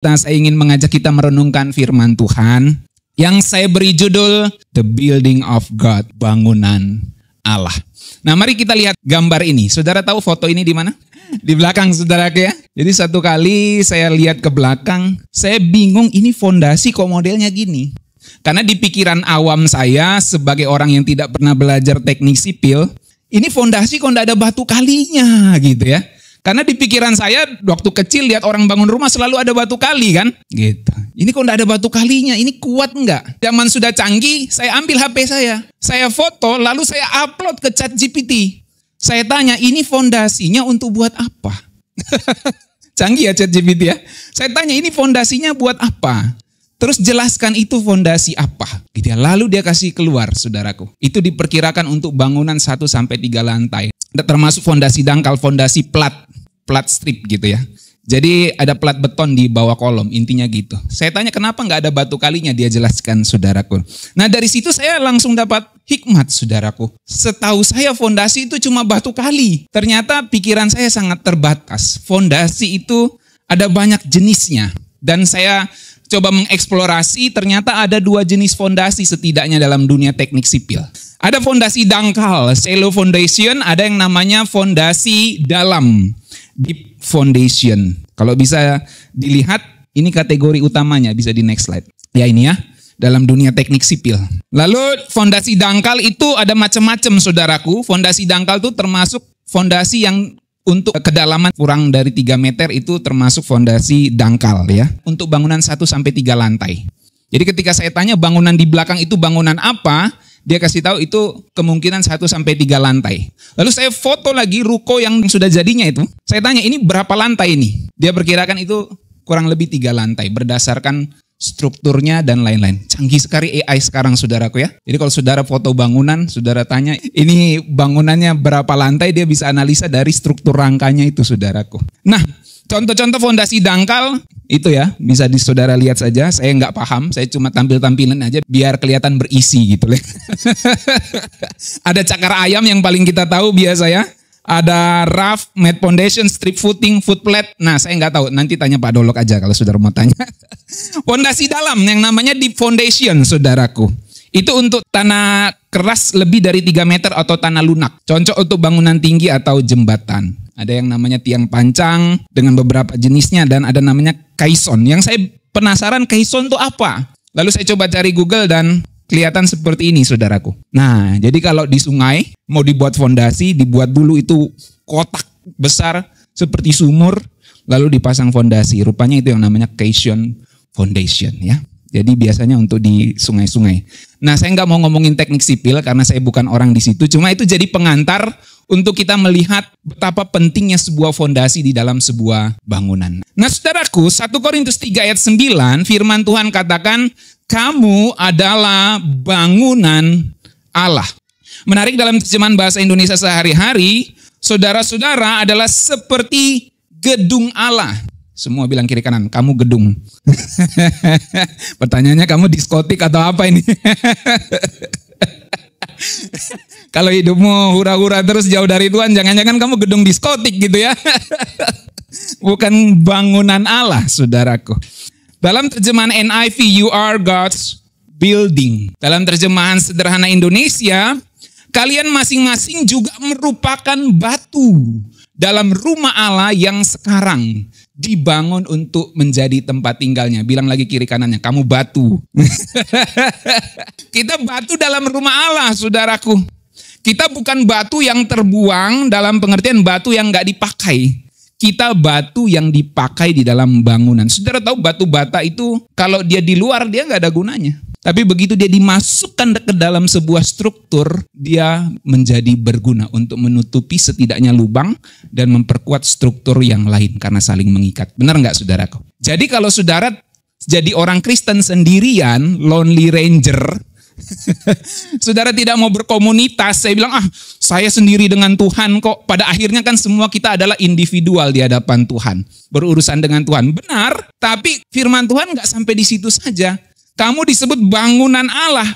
Nah, saya ingin mengajak kita merenungkan firman Tuhan yang saya beri judul The Building of God, bangunan Allah. Nah, mari kita lihat gambar ini. Saudara tahu foto ini di mana? Di belakang saudaraku ya. Jadi satu kali saya lihat ke belakang, saya bingung ini fondasi kok modelnya gini. Karena di pikiran awam saya sebagai orang yang tidak pernah belajar teknik sipil, ini fondasi kok enggak ada batu kalinya gitu ya. Karena di pikiran saya waktu kecil lihat orang bangun rumah selalu ada batu kali kan. Gitu. Ini kok enggak ada batu kalinya, ini kuat enggak? Zaman sudah canggih, saya ambil HP saya foto lalu saya upload ke ChatGPT. Saya tanya ini fondasinya untuk buat apa? Canggih ya ChatGPT ya. Saya tanya ini fondasinya buat apa? Terus jelaskan itu fondasi apa? Gitu ya. Lalu dia kasih keluar saudaraku. Itu diperkirakan untuk bangunan 1-3 lantai. Termasuk fondasi dangkal, fondasi plat strip gitu ya. Jadi ada plat beton di bawah kolom, intinya gitu. Saya tanya kenapa nggak ada batu kalinya, dia jelaskan saudaraku. Nah dari situ saya langsung dapat hikmat saudaraku. Setahu saya fondasi itu cuma batu kali. Ternyata pikiran saya sangat terbatas. Fondasi itu ada banyak jenisnya. Dan saya coba mengeksplorasi, ternyata ada 2 jenis fondasi setidaknya dalam dunia teknik sipil. Ada fondasi dangkal, shallow foundation, ada yang namanya fondasi dalam, deep foundation. Kalau bisa dilihat, ini kategori utamanya, bisa di next slide. Ya ini ya, dalam dunia teknik sipil. Lalu fondasi dangkal itu ada macam-macam saudaraku. Fondasi dangkal itu termasuk fondasi yang untuk kedalaman kurang dari 3 meter itu termasuk fondasi dangkal ya. Untuk bangunan 1-3 lantai. Jadi ketika saya tanya bangunan di belakang itu bangunan apa, dia kasih tahu itu kemungkinan 1-3 lantai. Lalu saya foto lagi ruko yang sudah jadinya itu. Saya tanya ini berapa lantai ini? Dia perkirakan itu kurang lebih 3 lantai berdasarkan strukturnya dan lain-lain. Canggih sekali AI sekarang saudaraku ya. Jadi kalau saudara foto bangunan, saudara tanya ini bangunannya berapa lantai, dia bisa analisa dari struktur rangkanya itu saudaraku. Nah, contoh-contoh fondasi dangkal itu ya, bisa saudara lihat saja. Saya nggak paham, saya cuma tampil-tampilin aja biar kelihatan berisi gitu. Ada cakar ayam yang paling kita tahu biasa ya. Ada raft, mat foundation, strip footing, foot plate. Nah saya nggak tahu, nanti tanya Pak Dolok aja kalau saudara mau tanya. Fondasi dalam yang namanya deep foundation saudaraku. Itu untuk tanah keras lebih dari 3 meter atau tanah lunak. Cocok untuk bangunan tinggi atau jembatan. Ada yang namanya tiang pancang dengan beberapa jenisnya dan ada namanya kaison. Yang saya penasaran kaison itu apa? Lalu saya coba cari Google dan kelihatan seperti ini saudaraku. Nah jadi kalau di sungai mau dibuat fondasi, dibuat dulu itu kotak besar seperti sumur. Lalu dipasang fondasi. Rupanya itu yang namanya kaison foundation ya. Jadi biasanya untuk di sungai-sungai. Nah saya nggak mau ngomongin teknik sipil karena saya bukan orang di situ. Cuma itu jadi pengantar untuk kita melihat betapa pentingnya sebuah fondasi di dalam sebuah bangunan. Nah saudaraku, 1 Korintus 3 ayat 9 firman Tuhan katakan, kamu adalah bangunan Allah. Menarik dalam terjemahan bahasa Indonesia sehari-hari, saudara-saudara adalah seperti gedung Allah. Semua bilang kiri kanan, kamu gedung. Pertanyaannya kamu diskotik atau apa ini? Kalau hidupmu hura-hura terus jauh dari Tuhan, jangan-jangan kamu gedung diskotik gitu ya. Bukan bangunan Allah, saudaraku. Dalam terjemahan NIV, you are God's building. Dalam terjemahan sederhana Indonesia, kalian masing-masing juga merupakan batu dalam rumah Allah yang sekarang dibangun untuk menjadi tempat tinggalnya. Bilang lagi kiri kanannya, kamu batu. Kita batu dalam rumah Allah, saudaraku. Kita bukan batu yang terbuang dalam pengertian batu yang gak dipakai. Kita batu yang dipakai di dalam bangunan. Saudara tahu batu bata itu kalau dia di luar dia gak ada gunanya. Tapi begitu dia dimasukkan ke dalam sebuah struktur, dia menjadi berguna untuk menutupi setidaknya lubang dan memperkuat struktur yang lain karena saling mengikat. Benar nggak saudaraku? Jadi kalau saudara jadi orang Kristen sendirian, lonely ranger, saudara tidak mau berkomunitas, saya bilang saya sendiri dengan Tuhan kok. Pada akhirnya kan semua kita adalah individual di hadapan Tuhan, berurusan dengan Tuhan. Benar, tapi firman Tuhan nggak sampai di situ saja. Kamu disebut bangunan Allah.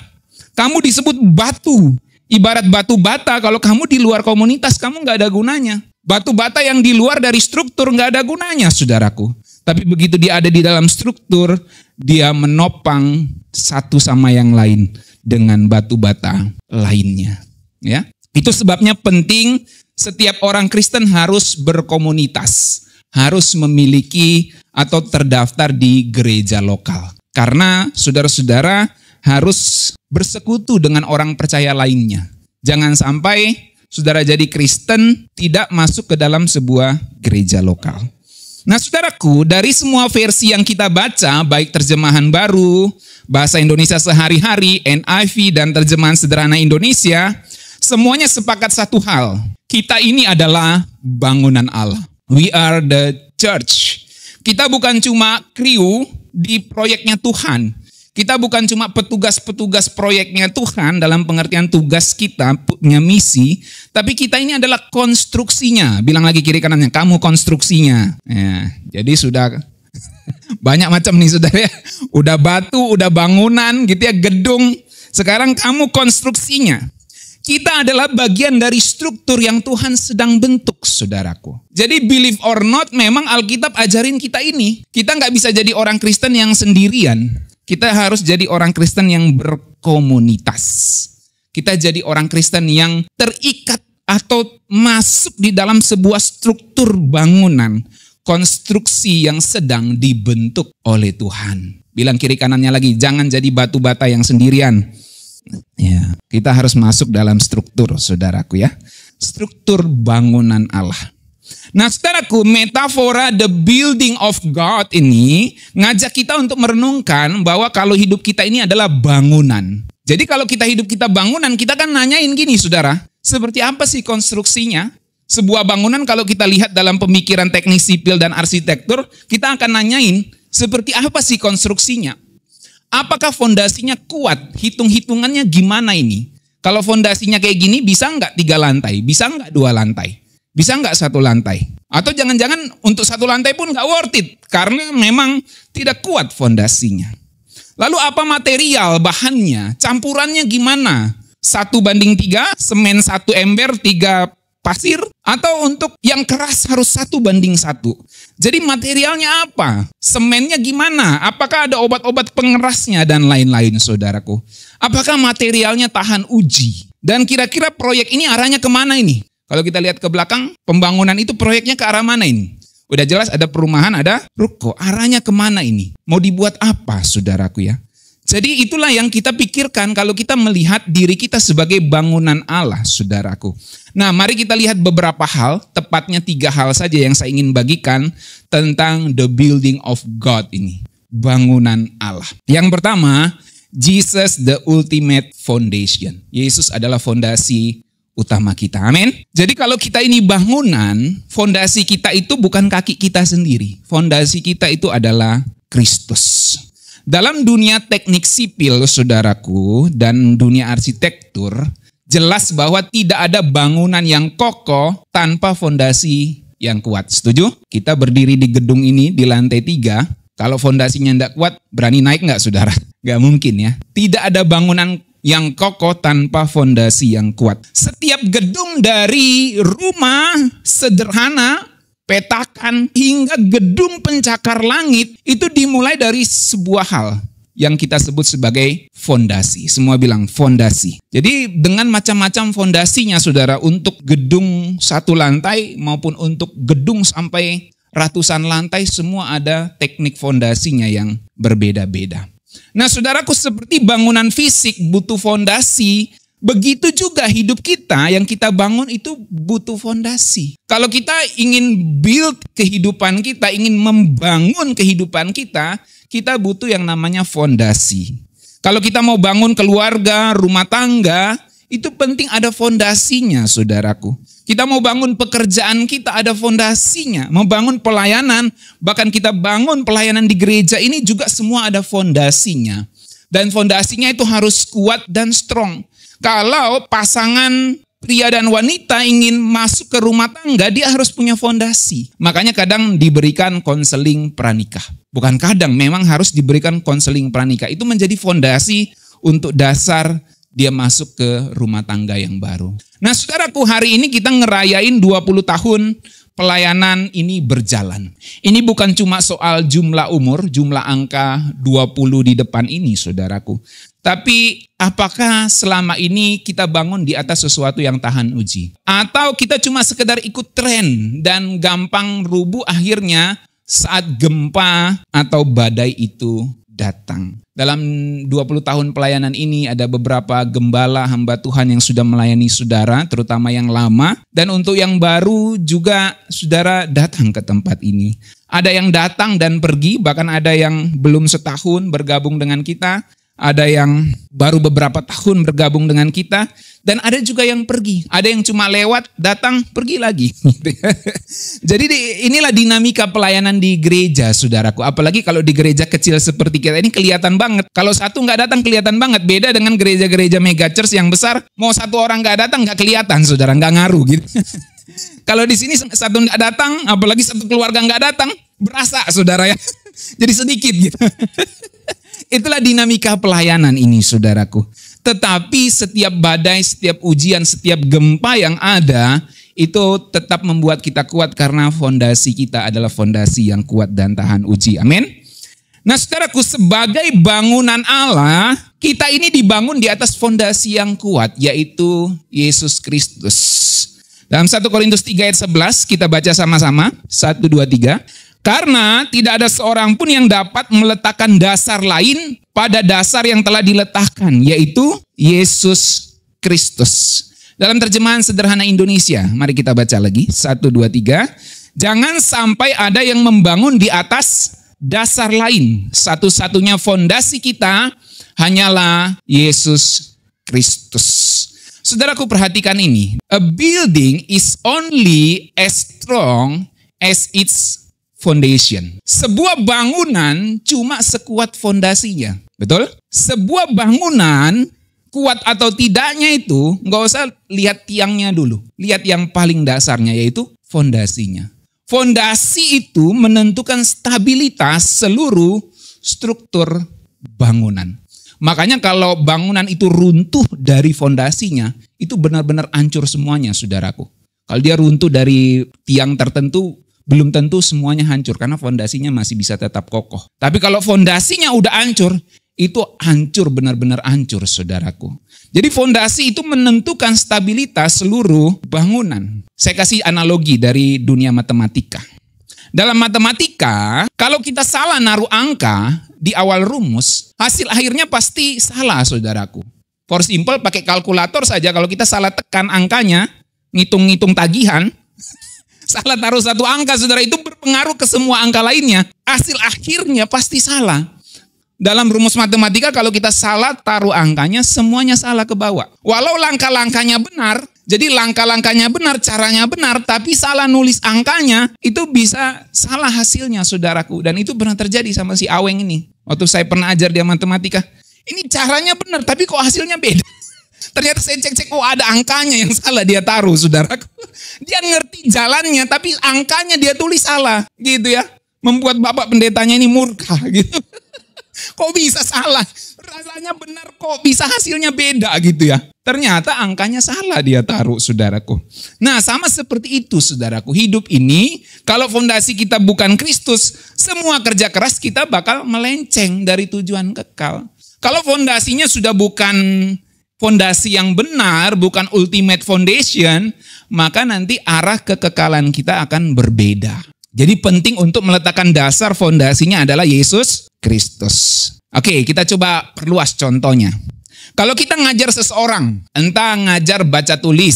Kamu disebut batu. Ibarat batu bata, kalau kamu di luar komunitas, kamu nggak ada gunanya. Batu bata yang di luar dari struktur nggak ada gunanya, saudaraku. Tapi begitu dia ada di dalam struktur, dia menopang satu sama yang lain dengan batu bata lainnya. Ya, itu sebabnya penting setiap orang Kristen harus berkomunitas, harus memiliki atau terdaftar di gereja lokal. Karena saudara-saudara harus bersekutu dengan orang percaya lainnya. Jangan sampai saudara jadi Kristen tidak masuk ke dalam sebuah gereja lokal. Nah saudaraku, dari semua versi yang kita baca, baik terjemahan baru, bahasa Indonesia sehari-hari, NIV, dan terjemahan sederhana Indonesia, semuanya sepakat satu hal. Kita ini adalah bangunan Allah. We are the church. Kita bukan cuma kru di proyeknya Tuhan. Kita bukan cuma petugas-petugas proyeknya Tuhan dalam pengertian tugas kita punya misi, tapi kita ini adalah konstruksinya. Bilang lagi kiri kanannya, kamu konstruksinya. Ya, jadi sudah banyak macam nih saudara ya. Udah batu, udah bangunan gitu ya, gedung. Sekarang kamu konstruksinya. Kita adalah bagian dari struktur yang Tuhan sedang bentuk, saudaraku. Jadi believe or not, memang Alkitab ajarin kita ini. Kita nggak bisa jadi orang Kristen yang sendirian. Kita harus jadi orang Kristen yang berkomunitas. Kita jadi orang Kristen yang terikat atau masuk di dalam sebuah struktur bangunan, konstruksi yang sedang dibentuk oleh Tuhan. Bilang kiri kanannya lagi, jangan jadi batu bata yang sendirian. Ya, kita harus masuk dalam struktur, saudaraku ya. Struktur bangunan Allah. Nah saudaraku, metafora the building of God ini ngajak kita untuk merenungkan bahwa kalau hidup kita ini adalah bangunan. Jadi kalau kita hidup kita bangunan, kita kan nanyain gini saudara, seperti apa sih konstruksinya? Sebuah bangunan kalau kita lihat dalam pemikiran teknik sipil dan arsitektur, kita akan nanyain seperti apa sih konstruksinya? Apakah fondasinya kuat? Hitung-hitungannya gimana ini? Kalau fondasinya kayak gini, bisa nggak 3 lantai? Bisa nggak 2 lantai? Bisa nggak 1 lantai? Atau jangan-jangan untuk 1 lantai pun nggak worth it. Karena memang tidak kuat fondasinya. Lalu apa material, bahannya, campurannya gimana? 1:3, semen 1 ember, 3 pasir? Atau untuk yang keras harus 1:1? Jadi materialnya apa? Semennya gimana? Apakah ada obat-obat pengerasnya dan lain-lain saudaraku? Apakah materialnya tahan uji? Dan kira-kira proyek ini arahnya kemana ini? Kalau kita lihat ke belakang, pembangunan itu proyeknya ke arah mana ini? Udah jelas ada perumahan, ada ruko. Arahnya kemana ini? Mau dibuat apa, saudaraku ya? Jadi itulah yang kita pikirkan kalau kita melihat diri kita sebagai bangunan Allah, saudaraku. Nah, mari kita lihat beberapa hal, tepatnya 3 hal saja yang saya ingin bagikan tentang the building of God ini. Bangunan Allah. Yang pertama, Jesus the ultimate foundation. Yesus adalah fondasi utama kita. Amin. Jadi kalau kita ini bangunan, fondasi kita itu bukan kaki kita sendiri. Fondasi kita itu adalah Kristus. Dalam dunia teknik sipil, saudaraku, dan dunia arsitektur, jelas bahwa tidak ada bangunan yang kokoh tanpa fondasi yang kuat. Setuju? Kita berdiri di gedung ini di lantai 3. Kalau fondasinya tidak kuat, berani naik nggak, saudara? Nggak mungkin ya. Tidak ada bangunan yang kokoh tanpa fondasi yang kuat. Setiap gedung dari rumah sederhana, petakan, hingga gedung pencakar langit, itu dimulai dari sebuah hal yang kita sebut sebagai fondasi. Semua bilang fondasi. Jadi dengan macam-macam fondasinya saudara, untuk gedung 1 lantai maupun untuk gedung sampai ratusan lantai, semua ada teknik fondasinya yang berbeda-beda. Nah saudaraku, seperti bangunan fisik butuh fondasi, begitu juga hidup kita yang kita bangun itu butuh fondasi. Kalau kita ingin build kehidupan kita, ingin membangun kehidupan kita, kita butuh yang namanya fondasi. Kalau kita mau bangun keluarga, rumah tangga, itu penting ada fondasinya saudaraku. Kita mau bangun pekerjaan kita, ada fondasinya. Membangun pelayanan, bahkan kita bangun pelayanan di gereja ini juga semua ada fondasinya. Dan fondasinya itu harus kuat dan strong. Kalau pasangan pria dan wanita ingin masuk ke rumah tangga, dia harus punya fondasi. Makanya kadang diberikan konseling pranikah. Bukan kadang, memang harus diberikan konseling pranikah. Itu menjadi fondasi untuk dasar dia masuk ke rumah tangga yang baru. Nah saudaraku, hari ini kita ngerayain 20 tahun pelayanan ini berjalan. Ini bukan cuma soal jumlah umur, jumlah angka 20 di depan ini saudaraku. Tapi apakah selama ini kita bangun di atas sesuatu yang tahan uji? Atau kita cuma sekedar ikut tren dan gampang rubuh akhirnya saat gempa atau badai itu datang. Dalam 20 tahun pelayanan ini ada beberapa gembala hamba Tuhan yang sudah melayani saudara, terutama yang lama. Dan untuk yang baru juga saudara datang ke tempat ini. Ada yang datang dan pergi, bahkan ada yang belum setahun bergabung dengan kita. Ada yang baru beberapa tahun bergabung dengan kita. Dan ada juga yang pergi. Ada yang cuma lewat, datang, pergi lagi. Jadi inilah dinamika pelayanan di gereja, saudaraku. Apalagi kalau di gereja kecil seperti kita ini kelihatan banget. Kalau satu nggak datang kelihatan banget. Beda dengan gereja-gereja mega church yang besar. Mau satu orang nggak datang nggak kelihatan, saudara. Nggak ngaruh gitu. Kalau di sini satu nggak datang, apalagi satu keluarga nggak datang, berasa, saudara ya. Jadi sedikit gitu. Itulah dinamika pelayanan ini, saudaraku. Tetapi setiap badai, setiap ujian, setiap gempa yang ada, itu tetap membuat kita kuat karena fondasi kita adalah fondasi yang kuat dan tahan uji. Amin. Nah saudaraku, sebagai bangunan Allah, kita ini dibangun di atas fondasi yang kuat, yaitu Yesus Kristus. Dalam 1 Korintus 3 ayat 11, kita baca sama-sama. 1, 2, 3. Karena tidak ada seorang pun yang dapat meletakkan dasar lain pada dasar yang telah diletakkan, yaitu Yesus Kristus. Dalam terjemahan sederhana Indonesia, mari kita baca lagi. 1, 2, 3. Jangan sampai ada yang membangun di atas dasar lain. Satu-satunya fondasi kita hanyalah Yesus Kristus. Saudaraku, perhatikan ini. A building is only as strong as its foundation. Sebuah bangunan cuma sekuat fondasinya. Betul? Sebuah bangunan kuat atau tidaknya itu nggak usah lihat tiangnya dulu. Lihat yang paling dasarnya, yaitu fondasinya. Fondasi itu menentukan stabilitas seluruh struktur bangunan. Makanya kalau bangunan itu runtuh dari fondasinya, itu benar-benar hancur semuanya, saudaraku. Kalau dia runtuh dari tiang tertentu, belum tentu semuanya hancur karena fondasinya masih bisa tetap kokoh. Tapi kalau fondasinya udah hancur, itu hancur, benar-benar hancur, saudaraku. Jadi fondasi itu menentukan stabilitas seluruh bangunan. Saya kasih analogi dari dunia matematika. Dalam matematika, kalau kita salah naruh angka di awal rumus, hasil akhirnya pasti salah, saudaraku. For simple, pakai kalkulator saja, kalau kita salah tekan angkanya, ngitung-ngitung tagihan, salah taruh satu angka, saudara, itu berpengaruh ke semua angka lainnya. Hasil akhirnya pasti salah. Dalam rumus matematika, kalau kita salah taruh angkanya, semuanya salah ke bawah. Walau langkah-langkahnya benar, jadi langkah-langkahnya benar, caranya benar, tapi salah nulis angkanya, itu bisa salah hasilnya, saudaraku. Dan itu pernah terjadi sama si Aweng ini. Waktu saya pernah ajar dia matematika, ini caranya benar, tapi kok hasilnya beda. Ternyata saya cek-cek, oh ada angkanya yang salah dia taruh, saudaraku. Dia ngerti jalannya, tapi angkanya dia tulis salah, gitu ya. Membuat bapak pendetanya ini murka, gitu. Kok bisa salah? Rasanya benar, kok bisa hasilnya beda, gitu ya. Ternyata angkanya salah dia taruh, saudaraku. Nah, sama seperti itu, saudaraku. Hidup ini, kalau fondasi kita bukan Kristus, semua kerja keras kita bakal melenceng dari tujuan kekal. Kalau fondasinya sudah bukan fondasi yang benar, bukan ultimate foundation, maka nanti arah kekekalan kita akan berbeda. Jadi penting untuk meletakkan dasar fondasinya adalah Yesus Kristus. Oke, kita coba perluas contohnya. Kalau kita ngajar seseorang, entah ngajar baca tulis,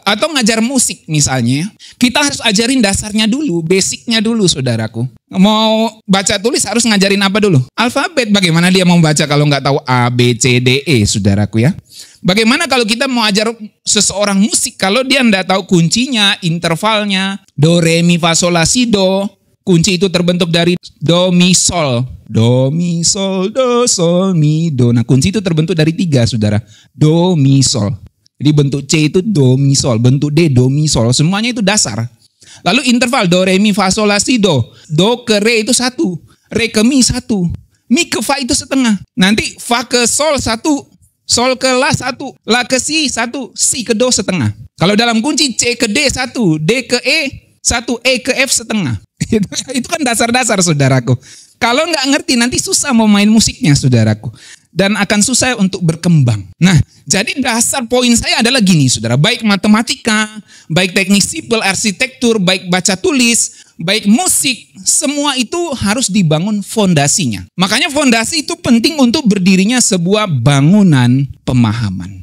atau ngajar musik misalnya, kita harus ajarin dasarnya dulu, basicnya dulu, saudaraku. Mau baca tulis harus ngajarin apa dulu? Alfabet, bagaimana dia mau baca kalau nggak tahu A, B, C, D, E, saudaraku ya. Bagaimana kalau kita mau ajar seseorang musik, kalau dia nggak tahu kuncinya, intervalnya, do, re, mi, fa, sol, la, si, do. Kunci itu terbentuk dari do, mi, sol. Do, mi, sol, do, sol, mi, do. Nah kunci itu terbentuk dari 3, saudara. Do, mi, sol. Jadi bentuk C itu do, mi, sol. Bentuk D, do, mi, sol. Semuanya itu dasar. Lalu interval do, re, mi, fa, sol, la, si, do. Do ke re itu 1. Re ke mi 1. Mi ke fa itu setengah. Nanti fa ke sol 1. Sol ke la 1. La ke si 1. Si ke do setengah. Kalau dalam kunci C ke D 1. D ke E 1 E ke F setengah. Itu kan dasar-dasar saudaraku. Kalau nggak ngerti nanti susah mau main musiknya saudaraku. Dan akan susah untuk berkembang. Nah, jadi dasar poin saya adalah gini saudara. Baik matematika, baik teknik sipil, arsitektur, baik baca tulis, baik musik, semua itu harus dibangun fondasinya. Makanya fondasi itu penting untuk berdirinya sebuah bangunan pemahaman.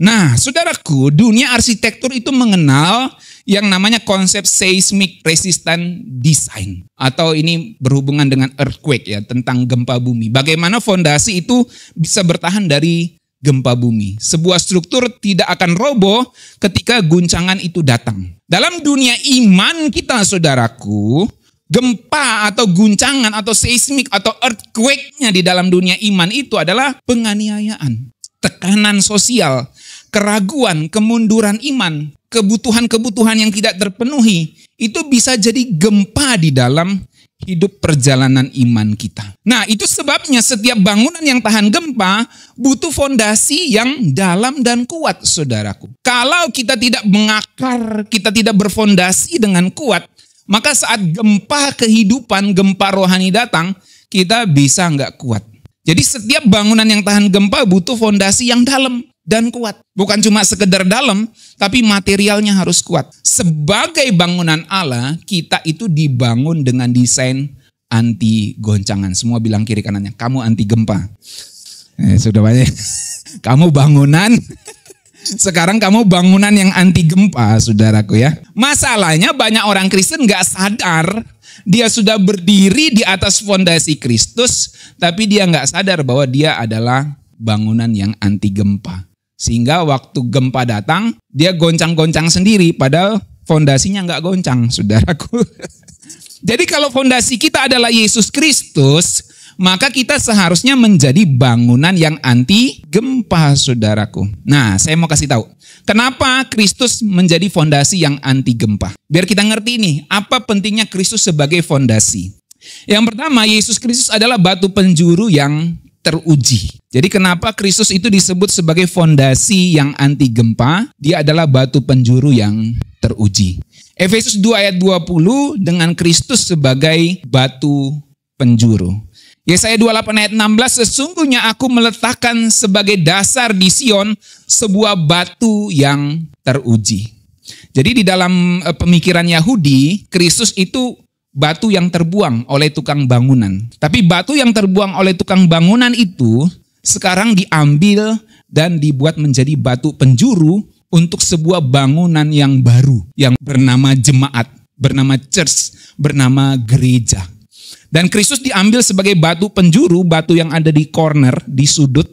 Nah, saudaraku, dunia arsitektur itu mengenal yang namanya konsep seismic resistant design. Atau ini berhubungan dengan earthquake ya, tentang gempa bumi. Bagaimana fondasi itu bisa bertahan dari gempa bumi. Sebuah struktur tidak akan roboh ketika guncangan itu datang. Dalam dunia iman kita saudaraku, gempa atau guncangan atau seismik atau earthquake-nya di dalam dunia iman itu adalah penganiayaan, tekanan sosial, keraguan, kemunduran iman, kebutuhan-kebutuhan yang tidak terpenuhi, itu bisa jadi gempa di dalam hidup perjalanan iman kita. Nah, itu sebabnya setiap bangunan yang tahan gempa butuh fondasi yang dalam dan kuat, saudaraku. Kalau kita tidak mengakar, kita tidak berfondasi dengan kuat, maka saat gempa kehidupan, gempa rohani datang, kita bisa nggak kuat. Jadi setiap bangunan yang tahan gempa butuh fondasi yang dalam dan kuat. Bukan cuma sekedar dalam, tapi materialnya harus kuat. Sebagai bangunan Allah, kita itu dibangun dengan desain anti goncangan. Semua bilang kiri kanannya, kamu anti gempa. Sudah banyak. Kamu bangunan, sekarang kamu bangunan yang anti gempa, saudaraku ya. Masalahnya banyak orang Kristen gak sadar, dia sudah berdiri di atas fondasi Kristus, tapi dia gak sadar bahwa dia adalah bangunan yang anti gempa. Sehingga waktu gempa datang, dia goncang-goncang sendiri, padahal fondasinya nggak goncang, saudaraku. Jadi kalau fondasi kita adalah Yesus Kristus, maka kita seharusnya menjadi bangunan yang anti gempa, saudaraku. Nah, saya mau kasih tahu, kenapa Kristus menjadi fondasi yang anti gempa. Biar kita ngerti nih, apa pentingnya Kristus sebagai fondasi. Yang pertama, Yesus Kristus adalah batu penjuru yang teruji. Jadi kenapa Kristus itu disebut sebagai fondasi yang anti gempa? Dia adalah batu penjuru yang teruji. Efesus 2 ayat 20 dengan Kristus sebagai batu penjuru. Yesaya 28 ayat 16, sesungguhnya aku meletakkan sebagai dasar di Sion sebuah batu yang teruji. Jadi di dalam pemikiran Yahudi, Kristus itu batu yang terbuang oleh tukang bangunan. Tapi batu yang terbuang oleh tukang bangunan itu sekarang diambil dan dibuat menjadi batu penjuru untuk sebuah bangunan yang baru, yang bernama jemaat, bernama church, bernama gereja. Dan Kristus diambil sebagai batu penjuru, batu yang ada di corner, di sudut,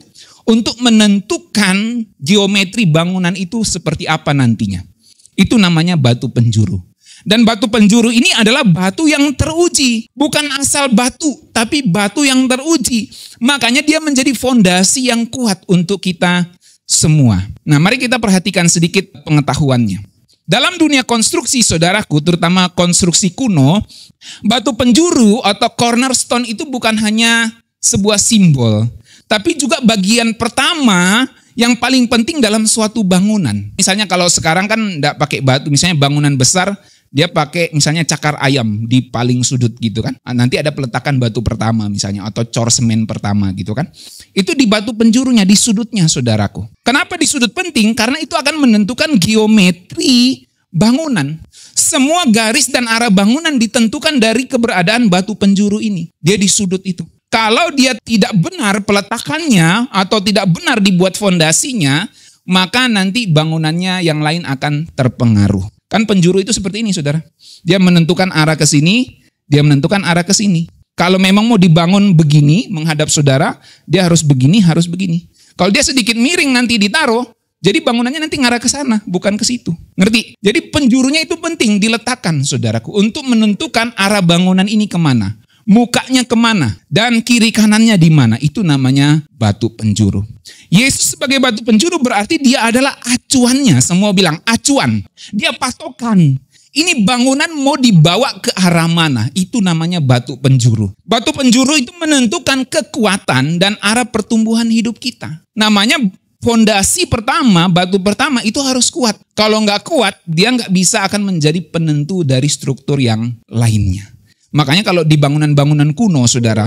untuk menentukan geometri bangunan itu seperti apa nantinya. Itu namanya batu penjuru. Dan batu penjuru ini adalah batu yang teruji. Bukan asal batu, tapi batu yang teruji. Makanya dia menjadi fondasi yang kuat untuk kita semua. Nah, mari kita perhatikan sedikit pengetahuannya. Dalam dunia konstruksi, saudaraku, terutama konstruksi kuno, batu penjuru atau cornerstone itu bukan hanya sebuah simbol, tapi juga bagian pertama yang paling penting dalam suatu bangunan. Misalnya kalau sekarang kan enggak pakai batu, misalnya bangunan besar, dia pakai misalnya cakar ayam di paling sudut gitu kan. Nanti ada peletakan batu pertama misalnya atau cor semen pertama gitu kan. Itu di batu penjurunya, di sudutnya, saudaraku. Kenapa di sudut penting? Karena itu akan menentukan geometri bangunan. Semua garis dan arah bangunan ditentukan dari keberadaan batu penjuru ini. Dia di sudut itu. Kalau dia tidak benar peletakannya atau tidak benar dibuat fondasinya, maka nanti bangunannya yang lain akan terpengaruh. Kan penjuru itu seperti ini, saudara. Dia menentukan arah ke sini, dia menentukan arah ke sini. Kalau memang mau dibangun begini, menghadap saudara, dia harus begini, harus begini. Kalau dia sedikit miring nanti ditaruh, jadi bangunannya nanti ngarah ke sana, bukan ke situ. Ngerti? Jadi penjurunya itu penting diletakkan, saudaraku, untuk menentukan arah bangunan ini kemana. Mukanya kemana, dan kiri kanannya di mana. Itu namanya batu penjuru. Yesus sebagai batu penjuru berarti dia adalah acuannya. Semua bilang acuan. Dia patokan. Ini bangunan mau dibawa ke arah mana. Itu namanya batu penjuru. Batu penjuru itu menentukan kekuatan dan arah pertumbuhan hidup kita. Namanya fondasi pertama, batu pertama itu harus kuat. Kalau nggak kuat, dia nggak bisa akan menjadi penentu dari struktur yang lainnya. Makanya kalau di bangunan-bangunan kuno, saudara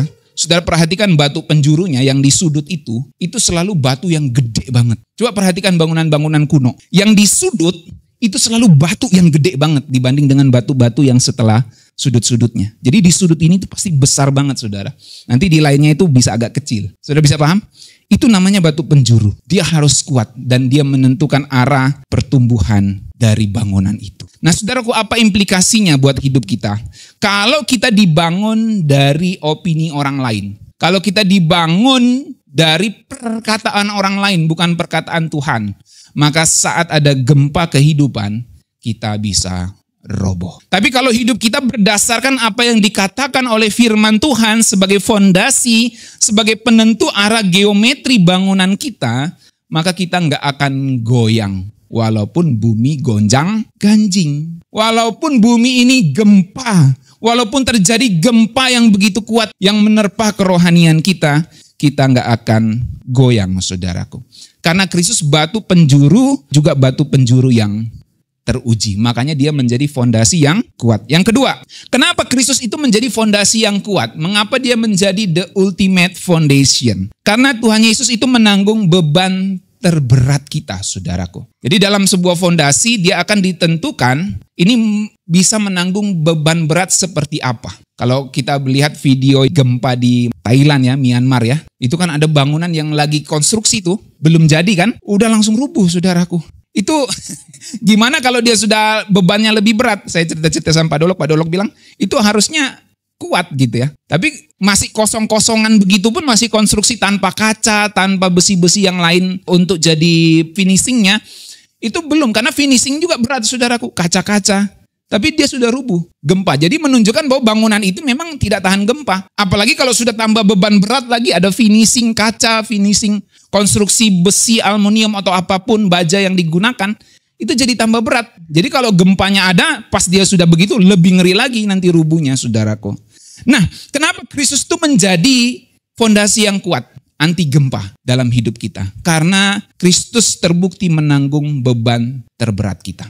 perhatikan batu penjurunya yang di sudut itu selalu batu yang gede banget. Coba perhatikan bangunan-bangunan kuno. Yang di sudut itu selalu batu yang gede banget dibanding dengan batu-batu yang setelah sudut-sudutnya. Jadi di sudut ini itu pasti besar banget, saudara. Nanti di lainnya itu bisa agak kecil. Saudara bisa paham? Itu namanya batu penjuru. Dia harus kuat dan dia menentukan arah pertumbuhan dari bangunan itu. Nah, saudaraku, apa implikasinya buat hidup kita? Kalau kita dibangun dari opini orang lain, kalau kita dibangun dari perkataan orang lain, bukan perkataan Tuhan, maka saat ada gempa kehidupan, kita bisa roboh. Tapi kalau hidup kita berdasarkan apa yang dikatakan oleh firman Tuhan sebagai fondasi, sebagai penentu arah geometri bangunan kita, maka kita nggak akan goyang. Walaupun bumi gonjang ganjing, walaupun bumi ini gempa, walaupun terjadi gempa yang begitu kuat yang menerpa kerohanian kita nggak akan goyang, saudaraku. Karena Kristus batu penjuru, juga batu penjuru yang teruji. Makanya dia menjadi fondasi yang kuat. Yang kedua, kenapa Kristus itu menjadi fondasi yang kuat? Mengapa dia menjadi the ultimate foundation? Karena Tuhan Yesus itu menanggung beban terberat kita, saudaraku. Jadi dalam sebuah fondasi dia akan ditentukan ini bisa menanggung beban berat seperti apa. Kalau kita melihat video gempa di Thailand ya, Myanmar ya, itu kan ada bangunan yang lagi konstruksi tuh, belum jadi kan, udah langsung rubuh, saudaraku. Itu gimana kalau dia sudah bebannya lebih berat? Saya cerita-cerita sama Pak Dolok bilang, itu harusnya kuat gitu ya. Tapi masih kosong-kosongan begitu pun masih konstruksi tanpa kaca, tanpa besi-besi yang lain untuk jadi finishingnya. Itu belum, karena finishing juga berat, saudaraku, kaca-kaca. Tapi dia sudah rubuh, gempa. Jadi menunjukkan bahwa bangunan itu memang tidak tahan gempa. Apalagi kalau sudah tambah beban berat lagi, ada finishing kaca, finishing konstruksi besi, aluminium atau apapun baja yang digunakan, itu jadi tambah berat. Jadi kalau gempanya ada, pas dia sudah begitu, lebih ngeri lagi nanti rubuhnya, saudaraku. Nah, kenapa Kristus itu menjadi fondasi yang kuat, anti gempa dalam hidup kita? Karena Kristus terbukti menanggung beban terberat kita.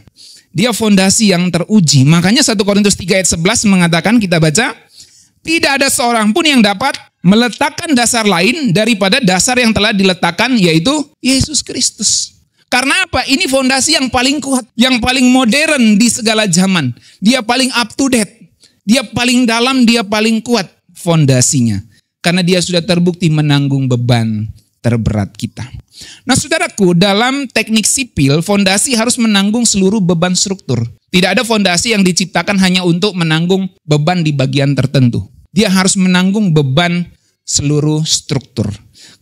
Dia fondasi yang teruji. Makanya 1 Korintus 3 ayat 11 mengatakan, kita baca, tidak ada seorang pun yang dapat meletakkan dasar lain daripada dasar yang telah diletakkan, yaitu Yesus Kristus. Karena apa? Ini fondasi yang paling kuat, yang paling modern di segala zaman. Dia paling up to date. Dia paling dalam, dia paling kuat fondasinya. Karena dia sudah terbukti menanggung beban terberat kita. Nah, saudaraku, dalam teknik sipil, fondasi harus menanggung seluruh beban struktur. Tidak ada fondasi yang diciptakan hanya untuk menanggung beban di bagian tertentu. Dia harus menanggung beban seluruh struktur.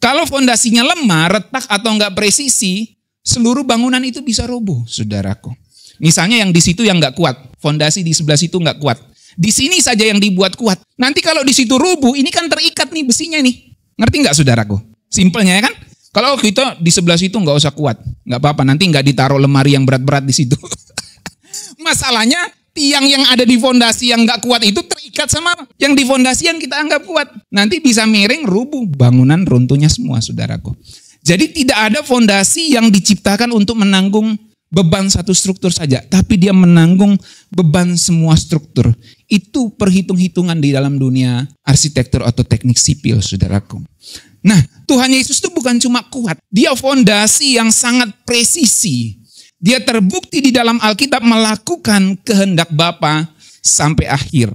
Kalau fondasinya lemah, retak atau enggak presisi, seluruh bangunan itu bisa roboh, saudaraku. Misalnya yang di situ yang enggak kuat, fondasi di sebelah situ enggak kuat. Di sini saja yang dibuat kuat. Nanti kalau di situ rubuh, ini kan terikat nih besinya nih. Ngerti enggak, saudaraku? Simpelnya ya kan? Kalau kita di sebelah situ nggak usah kuat, nggak apa-apa. Nanti nggak ditaruh lemari yang berat-berat di situ. Masalahnya tiang yang ada di fondasi yang nggak kuat itu terikat sama yang di fondasi yang kita anggap kuat. Nanti bisa miring, rubuh, bangunan runtuhnya semua, saudaraku. Jadi tidak ada fondasi yang diciptakan untuk menanggung beban satu struktur saja, tapi dia menanggung beban semua struktur. Itu perhitung-hitungan di dalam dunia arsitektur atau teknik sipil, saudaraku. Nah, Tuhan Yesus itu bukan cuma kuat, dia fondasi yang sangat presisi. Dia terbukti di dalam Alkitab melakukan kehendak Bapa sampai akhir.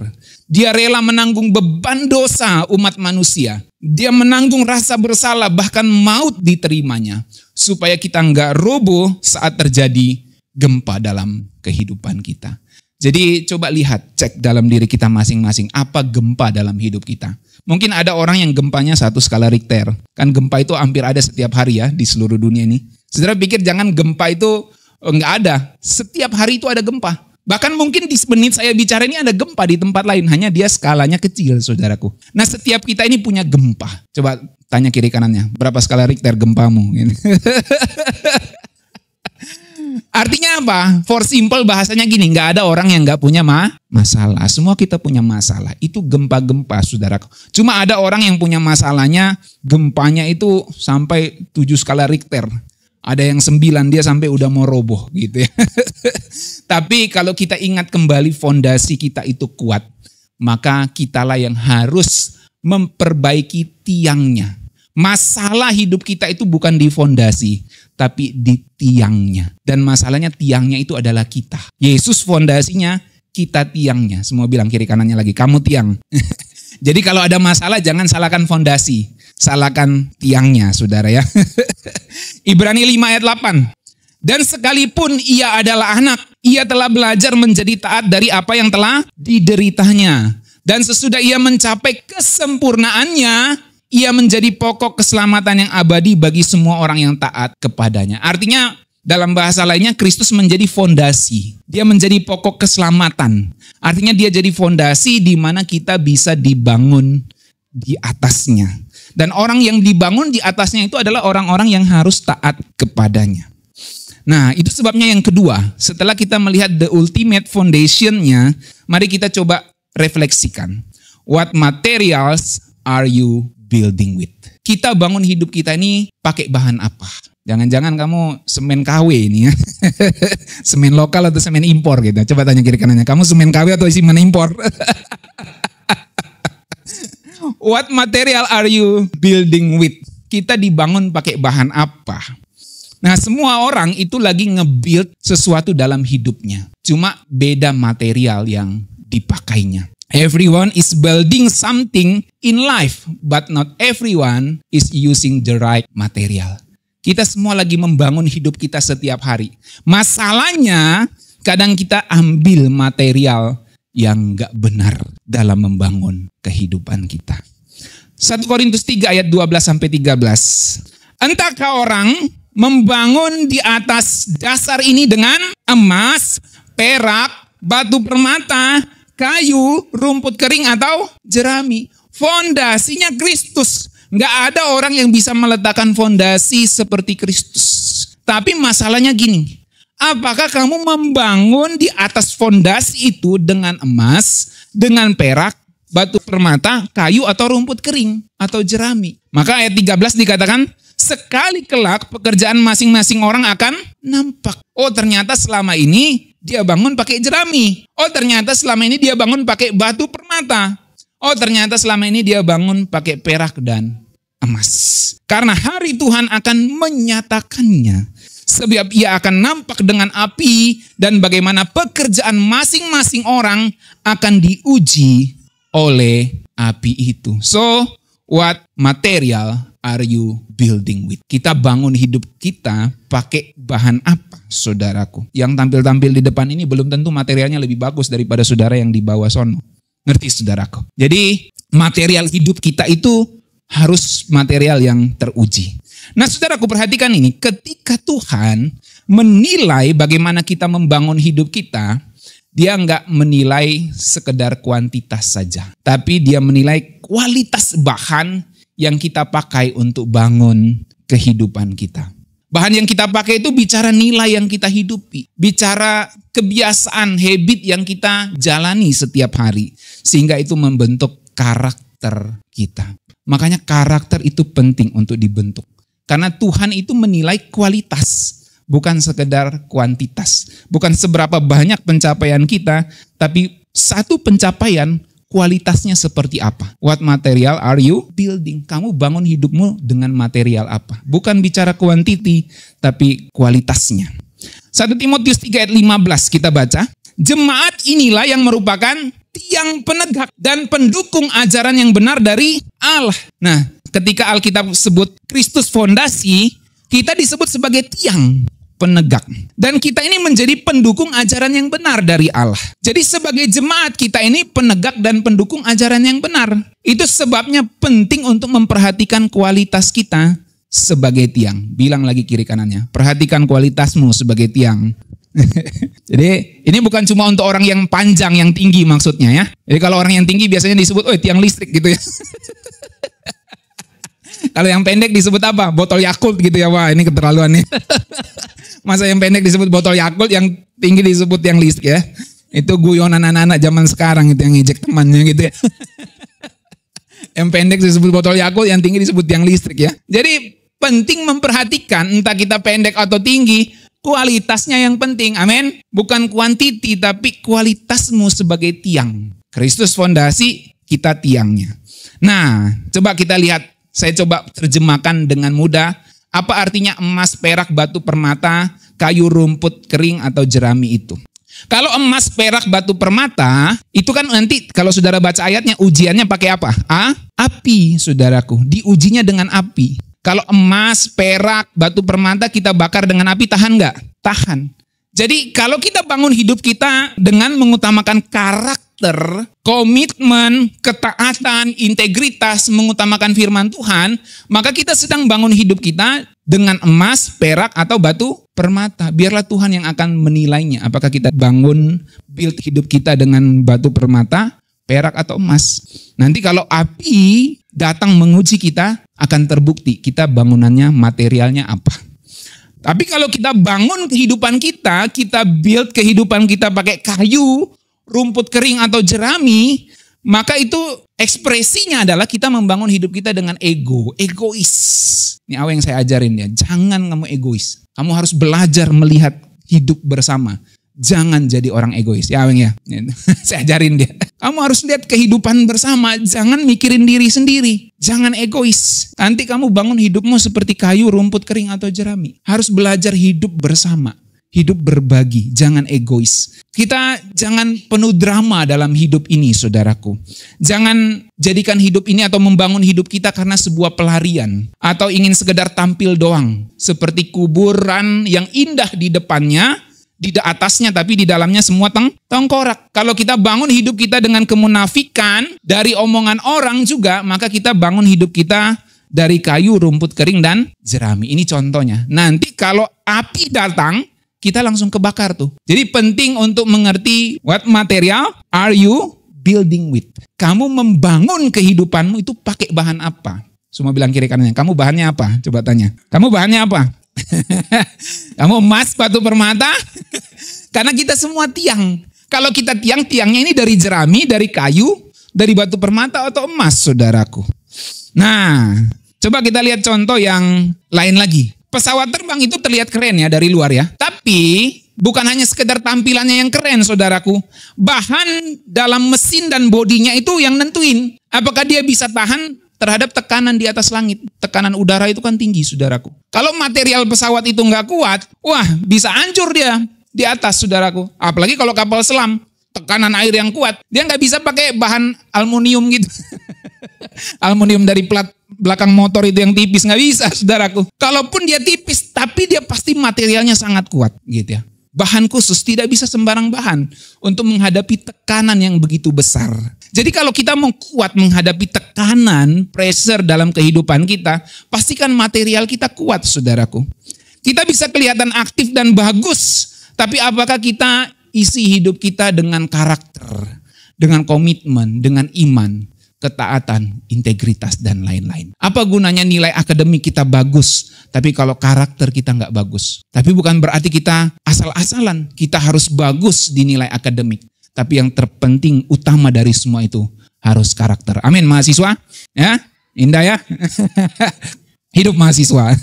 Dia rela menanggung beban dosa umat manusia. Dia menanggung rasa bersalah, bahkan maut diterimanya. Supaya kita nggak roboh saat terjadi gempa dalam kehidupan kita. Jadi coba lihat, cek dalam diri kita masing-masing, apa gempa dalam hidup kita. Mungkin ada orang yang gempanya 1 skala Richter. Kan gempa itu hampir ada setiap hari ya di seluruh dunia ini. Saudara pikir jangan gempa itu nggak ada. Setiap hari itu ada gempa. Bahkan mungkin di menit saya bicara ini ada gempa di tempat lain. Hanya dia skalanya kecil, saudaraku. Nah, setiap kita ini punya gempa. Coba tanya kiri kanannya, berapa skala Richter gempamu? Artinya apa? For simple bahasanya gini, nggak ada orang yang nggak punya masalah. Semua kita punya masalah. Itu gempa-gempa, saudaraku. Cuma ada orang yang punya masalahnya, gempanya itu sampai 7 skala Richter. Ada yang 9 dia sampai udah mau roboh gitu ya. Tapi kalau kita ingat kembali fondasi kita itu kuat, maka kitalah yang harus memperbaiki tiangnya. Masalah hidup kita itu bukan di fondasi, tapi di tiangnya. Dan masalahnya tiangnya itu adalah kita. Yesus fondasinya, kita tiangnya. Semua bilang kiri kanannya lagi, kamu tiang. Jadi kalau ada masalah jangan salahkan fondasi, salahkan tiangnya, saudara ya. Ibrani 5 ayat 8. Dan sekalipun ia adalah anak, ia telah belajar menjadi taat dari apa yang telah dideritanya. Dan sesudah ia mencapai kesempurnaannya, ia menjadi pokok keselamatan yang abadi bagi semua orang yang taat kepadanya. Artinya dalam bahasa lainnya Kristus menjadi fondasi. Dia menjadi pokok keselamatan. Artinya dia jadi fondasi di mana kita bisa dibangun di atasnya. Dan orang yang dibangun di atasnya itu adalah orang-orang yang harus taat kepadanya. Nah, itu sebabnya yang kedua, setelah kita melihat the ultimate foundation-nya, mari kita coba refleksikan. What materials are you building with? Kita bangun hidup kita ini pakai bahan apa? Jangan-jangan kamu semen KW ini ya. Semen lokal atau semen impor gitu. Coba tanya kiri kanannya, kamu semen KW atau semen impor? What material are you building with? Kita dibangun pakai bahan apa? Nah, semua orang itu lagi nge-build sesuatu dalam hidupnya. Cuma beda material yang dipakainya. Everyone is building something in life, but not everyone is using the right material. Kita semua lagi membangun hidup kita setiap hari. Masalahnya, kadang kita ambil material yang gak benar dalam membangun kehidupan kita. 1 Korintus 3 ayat 12-13. Entahkah orang membangun di atas dasar ini dengan emas, perak, batu permata, kayu, rumput kering atau jerami. Fondasinya Kristus. Nggak ada orang yang bisa meletakkan fondasi seperti Kristus. Tapi masalahnya gini, apakah kamu membangun di atas fondasi itu dengan emas, dengan perak, batu permata, kayu atau rumput kering atau jerami? Maka ayat 13 dikatakan, sekali kelak pekerjaan masing-masing orang akan nampak. Oh, ternyata selama ini dia bangun pakai jerami. Oh, ternyata selama ini dia bangun pakai batu permata. Oh, ternyata selama ini dia bangun pakai perak dan emas. Karena hari Tuhan akan menyatakannya. Sebab ia akan nampak dengan api dan bagaimana pekerjaan masing-masing orang akan diuji oleh api itu. So, what material are you building with? Kita bangun hidup kita pakai bahan apa, saudaraku? Yang tampil-tampil di depan ini belum tentu materialnya lebih bagus daripada saudara yang di bawah sono. Ngerti, saudaraku? Jadi material hidup kita itu harus material yang teruji. Nah, saudaraku, perhatikan ini. Ketika Tuhan menilai bagaimana kita membangun hidup kita, dia nggak menilai sekedar kuantitas saja. Tapi dia menilai kualitas bahan yang kita pakai untuk bangun kehidupan kita. Bahan yang kita pakai itu bicara nilai yang kita hidupi. Bicara kebiasaan, habit yang kita jalani setiap hari. Sehingga itu membentuk karakter kita. Makanya karakter itu penting untuk dibentuk. Karena Tuhan itu menilai kualitas, bukan sekedar kuantitas. Bukan seberapa banyak pencapaian kita, tapi satu pencapaian kualitasnya seperti apa. What material are you building? Kamu bangun hidupmu dengan material apa? Bukan bicara quantity, tapi kualitasnya. 1 Timotius 3 ayat 15 kita baca. Jemaat inilah yang merupakan tiang penegak dan pendukung ajaran yang benar dari Allah. Nah, ketika Alkitab sebut Kristus fondasi, kita disebut sebagai tiang penegak. Dan kita ini menjadi pendukung ajaran yang benar dari Allah. Jadi sebagai jemaat kita ini penegak dan pendukung ajaran yang benar. Itu sebabnya penting untuk memperhatikan kualitas kita sebagai tiang. Bilang lagi kiri kanannya, perhatikan kualitasmu sebagai tiang. Jadi ini bukan cuma untuk orang yang panjang, yang tinggi maksudnya ya. Jadi kalau orang yang tinggi biasanya disebut, oh tiang listrik gitu ya. Kalau yang pendek disebut apa? Botol Yakult gitu ya. Wah, ini keterlaluan nih. Masa yang pendek disebut botol Yakult, yang tinggi disebut tiang listrik ya. Itu guyonan anak-anak zaman sekarang itu yang ngejek temannya gitu ya. Yang pendek disebut botol Yakult, yang tinggi disebut tiang listrik ya. Jadi penting memperhatikan entah kita pendek atau tinggi, kualitasnya yang penting. Amin. Bukan kuantiti tapi kualitasmu sebagai tiang. Kristus fondasi, kita tiangnya. Nah, coba kita lihat. Saya coba terjemahkan dengan mudah. Apa artinya emas, perak, batu permata, kayu, rumput kering atau jerami itu? Kalau emas, perak, batu permata, itu kan nanti kalau saudara baca ayatnya ujiannya pakai apa? Api, saudaraku. Diujinya dengan api. Kalau emas, perak, batu permata kita bakar dengan api, tahan nggak? Tahan. Jadi kalau kita bangun hidup kita dengan mengutamakan karakter, komitmen, ketaatan, integritas, mengutamakan firman Tuhan, maka kita sedang bangun hidup kita dengan emas, perak, atau batu permata. Biarlah Tuhan yang akan menilainya. Apakah kita bangun build hidup kita dengan batu permata, perak, atau emas. Nanti kalau api datang menguji kita, akan terbukti kita bangunannya, materialnya apa. Tapi kalau kita bangun kehidupan kita build kehidupan kita pakai kayu, rumput kering atau jerami, maka itu ekspresinya adalah kita membangun hidup kita dengan egois. Ini apa yang saya ajarin ya, jangan kamu egois. Kamu harus belajar melihat hidup bersama. Jangan jadi orang egois. Ya Aweng ya, saya ajarin dia. Kamu harus lihat kehidupan bersama, jangan mikirin diri sendiri. Jangan egois. Nanti kamu bangun hidupmu seperti kayu, rumput kering atau jerami. Harus belajar hidup bersama. Hidup berbagi, jangan egois. Kita jangan penuh drama dalam hidup ini, saudaraku. Jangan jadikan hidup ini atau membangun hidup kita karena sebuah pelarian. Atau ingin sekedar tampil doang. Seperti kuburan yang indah di depannya, di atasnya tapi di dalamnya semua tengkorak. Kalau kita bangun hidup kita dengan kemunafikan dari omongan orang juga, maka kita bangun hidup kita dari kayu, rumput kering, dan jerami. Ini contohnya. Nanti kalau api datang, kita langsung kebakar tuh. Jadi penting untuk mengerti what material are you building with. Kamu membangun kehidupanmu itu pakai bahan apa? Semua bilang kiri kanannya, kamu bahannya apa? Coba tanya. Kamu bahannya apa? Kamu emas, batu permata? Karena kita semua tiang. Kalau kita tiangnya ini dari jerami, dari kayu, dari batu permata atau emas, saudaraku. Nah, coba kita lihat contoh yang lain lagi. Pesawat terbang itu terlihat keren ya dari luar ya. Tapi bukan hanya sekedar tampilannya yang keren, saudaraku. Bahan dalam mesin dan bodinya itu yang nentuin. Apakah dia bisa tahan terhadap tekanan di atas langit. Tekanan udara itu kan tinggi, saudaraku. Kalau material pesawat itu nggak kuat, wah bisa hancur dia di atas, saudaraku. Apalagi kalau kapal selam, tekanan air yang kuat, dia nggak bisa pakai bahan aluminium gitu. Aluminium dari plat belakang motor itu yang tipis, nggak bisa, saudaraku. Kalaupun dia tipis, tapi dia pasti materialnya sangat kuat, gitu ya. Bahan khusus, tidak bisa sembarang bahan untuk menghadapi tekanan yang begitu besar. Jadi kalau kita mau kuat menghadapi tekanan, pressure dalam kehidupan kita, pastikan material kita kuat, saudaraku. Kita bisa kelihatan aktif dan bagus, tapi apakah kita isi hidup kita dengan karakter, dengan komitmen, dengan iman, ketaatan, integritas, dan lain-lain. Apa gunanya nilai akademik kita bagus, tapi kalau karakter kita nggak bagus. Tapi bukan berarti kita asal-asalan, kita harus bagus di nilai akademik. Tapi yang terpenting, utama dari semua itu harus karakter. Amin, mahasiswa. Ya, indah ya. Hidup mahasiswa.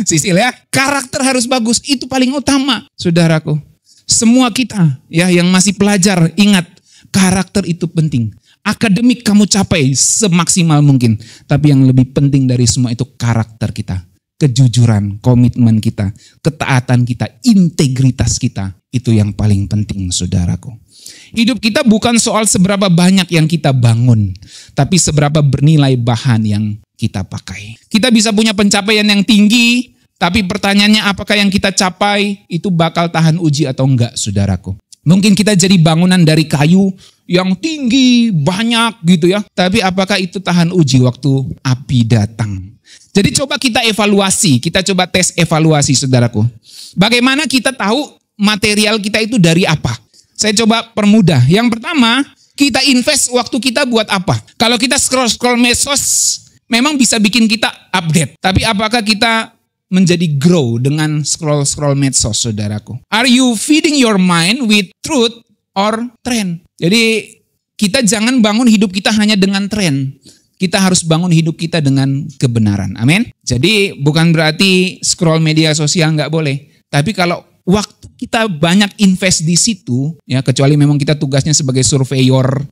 Sisil ya, karakter harus bagus, itu paling utama, saudaraku. Semua kita ya yang masih pelajar, ingat, karakter itu penting. Akademik kamu capai semaksimal mungkin. Tapi yang lebih penting dari semua itu karakter kita. Kejujuran, komitmen kita, ketaatan kita, integritas kita. Itu yang paling penting, saudaraku. Hidup kita bukan soal seberapa banyak yang kita bangun. Tapi seberapa bernilai bahan yang kita pakai. Kita bisa punya pencapaian yang tinggi. Tapi pertanyaannya apakah yang kita capai itu bakal tahan uji atau enggak, saudaraku. Mungkin kita jadi bangunan dari kayu yang tinggi, banyak gitu ya. Tapi apakah itu tahan uji waktu api datang? Jadi coba kita evaluasi, kita coba tes evaluasi, saudaraku. Bagaimana kita tahu material kita itu dari apa? Saya coba permudah. Yang pertama, kita invest waktu kita buat apa? Kalau kita scroll medsos, memang bisa bikin kita update. Tapi apakah kita menjadi grow dengan scroll medsos, saudaraku? Are you feeding your mind with truth or trend? Jadi kita jangan bangun hidup kita hanya dengan tren. kita harus bangun hidup kita dengan kebenaran. Amin. Jadi bukan berarti scroll media sosial nggak boleh. Tapi kalau waktu kita banyak invest di situ, ya kecuali memang kita tugasnya sebagai surveyor,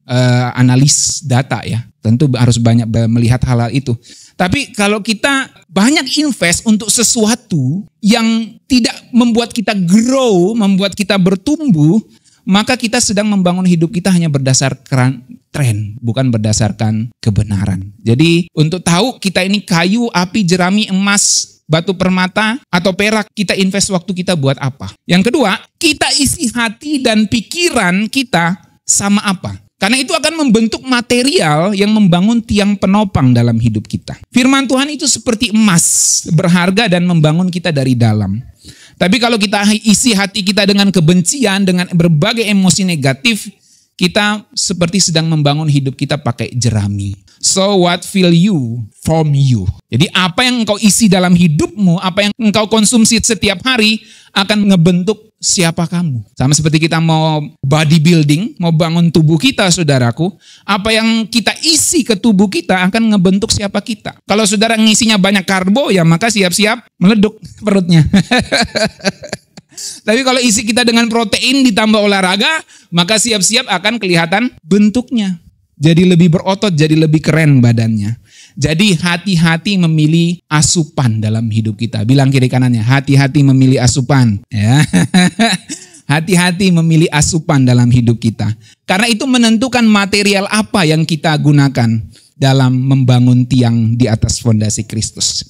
analis data ya, tentu harus banyak melihat hal-hal itu. Tapi kalau kita banyak invest untuk sesuatu yang tidak membuat kita grow, membuat kita bertumbuh, maka kita sedang membangun hidup kita hanya berdasarkan tren, bukan berdasarkan kebenaran. Jadi untuk tahu kita ini kayu, api, jerami, emas, batu permata, atau perak, kita invest waktu kita buat apa. Yang kedua, kita isi hati dan pikiran kita sama apa. Karena itu akan membentuk material yang membangun tiang penopang dalam hidup kita. Firman Tuhan itu seperti emas, berharga dan membangun kita dari dalam. Tapi kalau kita isi hati kita dengan kebencian, dengan berbagai emosi negatif, kita seperti sedang membangun hidup kita pakai jerami. So what fill you, form you. Jadi apa yang engkau isi dalam hidupmu, apa yang engkau konsumsi setiap hari akan ngebentuk siapa kamu. Sama seperti kita mau bodybuilding, mau bangun tubuh kita saudaraku, apa yang kita isi ke tubuh kita akan ngebentuk siapa kita. Kalau saudara ngisinya banyak karbo, ya maka siap-siap meleduk perutnya. Tapi kalau isi kita dengan protein ditambah olahraga, maka siap-siap akan kelihatan bentuknya. Jadi lebih berotot, jadi lebih keren badannya. Jadi hati-hati memilih asupan dalam hidup kita. Bilang kiri kanannya, hati-hati memilih asupan. Ya. Hati-hati memilih asupan dalam hidup kita. Karena itu menentukan material apa yang kita gunakan dalam membangun tiang di atas fondasi Kristus.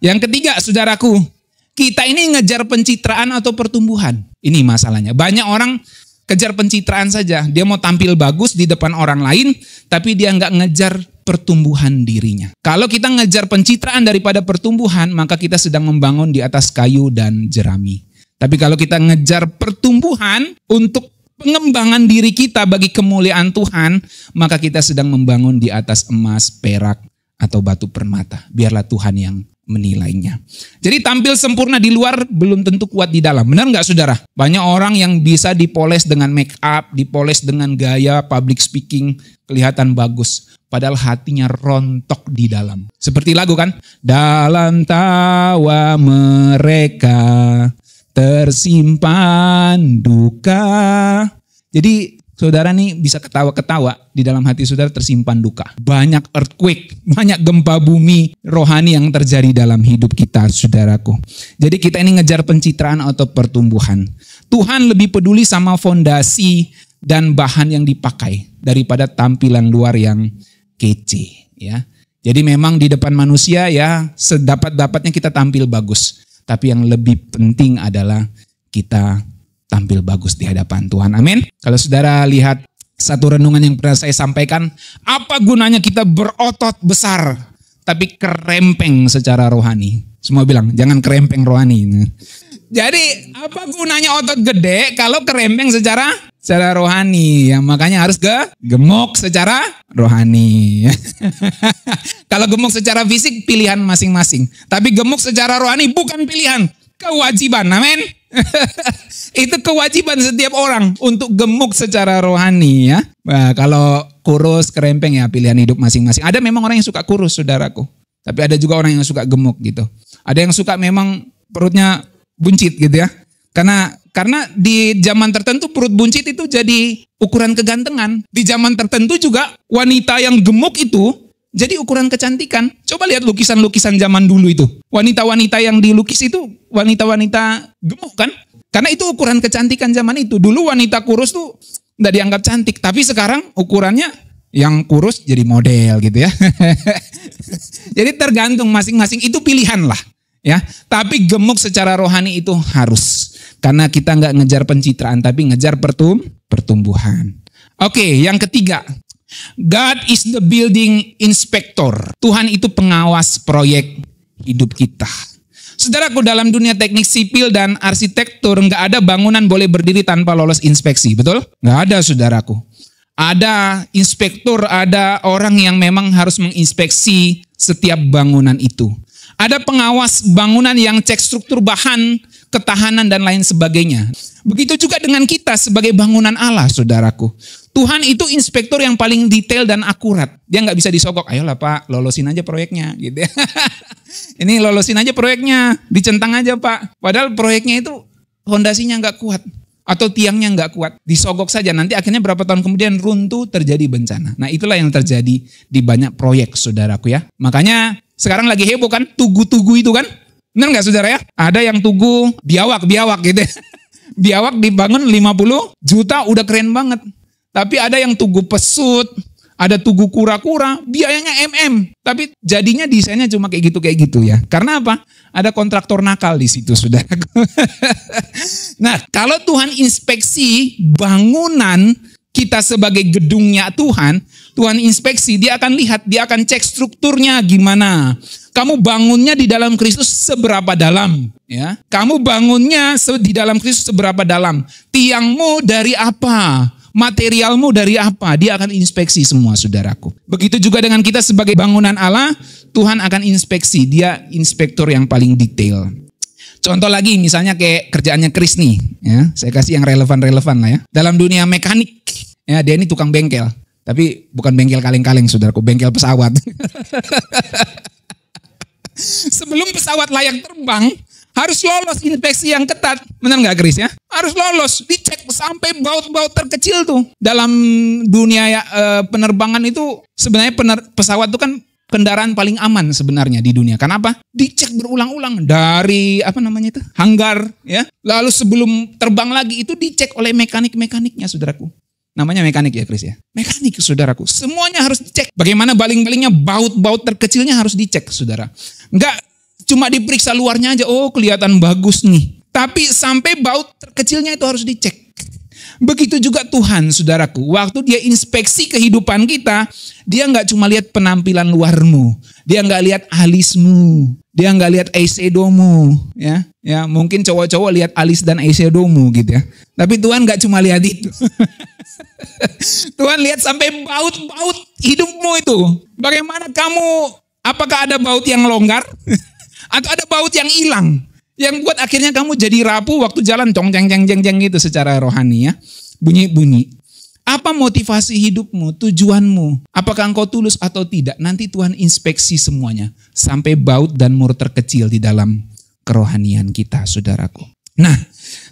Yang ketiga, saudaraku, kita ini ngejar pencitraan atau pertumbuhan. Ini masalahnya. Banyak orang kejar pencitraan saja. Dia mau tampil bagus di depan orang lain, tapi dia nggak ngejar pertumbuhan dirinya. Kalau kita ngejar pencitraan daripada pertumbuhan, maka kita sedang membangun di atas kayu dan jerami. Tapi kalau kita ngejar pertumbuhan untuk pengembangan diri kita bagi kemuliaan Tuhan, maka kita sedang membangun di atas emas, perak, atau batu permata. Biarlah Tuhan yang menilainya. Jadi tampil sempurna di luar belum tentu kuat di dalam. Benar nggak saudara? Banyak orang yang bisa dipoles dengan make up, dipoles dengan gaya public speaking, kelihatan bagus. Padahal hatinya rontok di dalam. Seperti lagu kan? Dalam tawa mereka tersimpan duka. Jadi saudara nih bisa ketawa-ketawa, di dalam hati saudara tersimpan duka. Banyak earthquake, banyak gempa bumi rohani yang terjadi dalam hidup kita, saudaraku. Jadi kita ini ngejar pencitraan atau pertumbuhan. Tuhan lebih peduli sama fondasi dan bahan yang dipakai daripada tampilan luar yang kece. Ya. Jadi memang di depan manusia ya sedapat-dapatnya kita tampil bagus. Tapi yang lebih penting adalah kita tampil bagus di hadapan Tuhan. Amin. Kalau saudara lihat satu renungan yang pernah saya sampaikan, apa gunanya kita berotot besar tapi kerempeng secara rohani? Semua bilang jangan kerempeng rohani. Jadi apa gunanya otot gede kalau kerempeng secara rohani? Ya makanya harus gemuk secara rohani. Kalau gemuk secara fisik pilihan masing-masing, tapi gemuk secara rohani bukan pilihan, kewajiban. Amin. Itu kewajiban setiap orang untuk gemuk secara rohani ya. Nah, kalau kurus, kerempeng ya pilihan hidup masing-masing. Ada memang orang yang suka kurus saudaraku. Tapi ada juga orang yang suka gemuk gitu. Ada yang suka memang perutnya buncit gitu ya. Karena di zaman tertentu perut buncit itu jadi ukuran kegantengan. Di zaman tertentu juga wanita yang gemuk itu jadi ukuran kecantikan. Coba lihat lukisan-lukisan zaman dulu itu. Wanita-wanita yang dilukis itu wanita-wanita gemuk kan? Karena itu ukuran kecantikan zaman itu. Dulu wanita kurus tuh nggak dianggap cantik. Tapi sekarang ukurannya yang kurus jadi model gitu ya. Jadi tergantung masing-masing, itu pilihan lah. Ya, tapi gemuk secara rohani itu harus. Karena kita nggak ngejar pencitraan tapi ngejar pertumbuhan. Oke, yang ketiga. God is the building inspector. Tuhan itu pengawas proyek hidup kita. Saudaraku, dalam dunia teknik sipil dan arsitektur nggak ada bangunan boleh berdiri tanpa lolos inspeksi, betul? Nggak ada, saudaraku. Ada inspektur, ada orang yang memang harus menginspeksi setiap bangunan itu. Ada pengawas bangunan yang cek struktur bahan, ketahanan dan lain sebagainya. Begitu juga dengan kita sebagai bangunan Allah, saudaraku. Tuhan itu inspektor yang paling detail dan akurat. Dia nggak bisa disogok, ayolah Pak, lolosin aja proyeknya gitu ya. Ini lolosin aja proyeknya, dicentang aja Pak. Padahal proyeknya itu fondasinya nggak kuat. Atau tiangnya nggak kuat, disogok saja. Nanti akhirnya berapa tahun kemudian runtuh, terjadi bencana. Nah itulah yang terjadi di banyak proyek, saudaraku ya. Makanya sekarang lagi heboh kan, tugu-tugu itu kan. Benar nggak saudara ya? Ada yang tugu biawak gitu ya. Biawak dibangun 50 juta udah keren banget. Tapi ada yang tugu pesut, ada tugu kura-kura, biayanya tapi jadinya desainnya cuma kayak gitu ya. Karena apa? Ada kontraktor nakal di situ, saudaraku. Nah, kalau Tuhan inspeksi bangunan kita sebagai gedungnya Tuhan inspeksi, dia akan lihat, dia akan cek strukturnya gimana. Kamu bangunnya di dalam Kristus seberapa dalam, ya? Kamu bangunnya di dalam Kristus seberapa dalam? Tiangmu dari apa? Materialmu dari apa? Dia akan inspeksi semua, saudaraku. Begitu juga dengan kita sebagai bangunan Allah, Tuhan akan inspeksi. Dia inspektor yang paling detail. Contoh lagi, misalnya kayak kerjaannya Chris nih, ya. Saya kasih yang relevan lah ya. Dalam dunia mekanik, ya dia ini tukang bengkel. Tapi bukan bengkel kaleng-kaleng, saudaraku, bengkel pesawat. Sebelum pesawat layak terbang, harus lolos inspeksi yang ketat. Benar nggak Chris ya? Harus lolos, dicek sampai baut-baut terkecil tuh. Dalam dunia penerbangan itu sebenarnya pesawat itu kan kendaraan paling aman sebenarnya di dunia. Kenapa? Dicek berulang-ulang dari hanggar ya. Lalu sebelum terbang lagi itu dicek oleh mekaniknya, saudaraku. Namanya mekanik ya Chris ya? Mekanik, saudaraku. Semuanya harus dicek. Bagaimana baling-balingnya, baut-baut terkecilnya harus dicek, saudara. Enggak cuma diperiksa luarnya aja, oh kelihatan bagus nih. Tapi sampai baut terkecilnya itu harus dicek. Begitu juga Tuhan, saudaraku. Waktu dia inspeksi kehidupan kita, dia nggak cuma lihat penampilan luarmu. Dia nggak lihat alismu. Dia nggak lihat eyeshadowmu. Ya, mungkin cowok-cowok lihat alis dan eyeshadowmu gitu ya. Tapi Tuhan nggak cuma lihat itu. Tuhan lihat sampai baut-baut hidupmu itu. Bagaimana kamu, apakah ada baut yang longgar? Atau ada baut yang hilang? Yang buat akhirnya kamu jadi rapuh waktu jalan cong-ceng-ceng-ceng gitu secara rohani ya. Bunyi-bunyi. Apa motivasi hidupmu, tujuanmu? Apakah engkau tulus atau tidak? Nanti Tuhan inspeksi semuanya. Sampai baut dan mur terkecil di dalam kerohanian kita, saudaraku. Nah,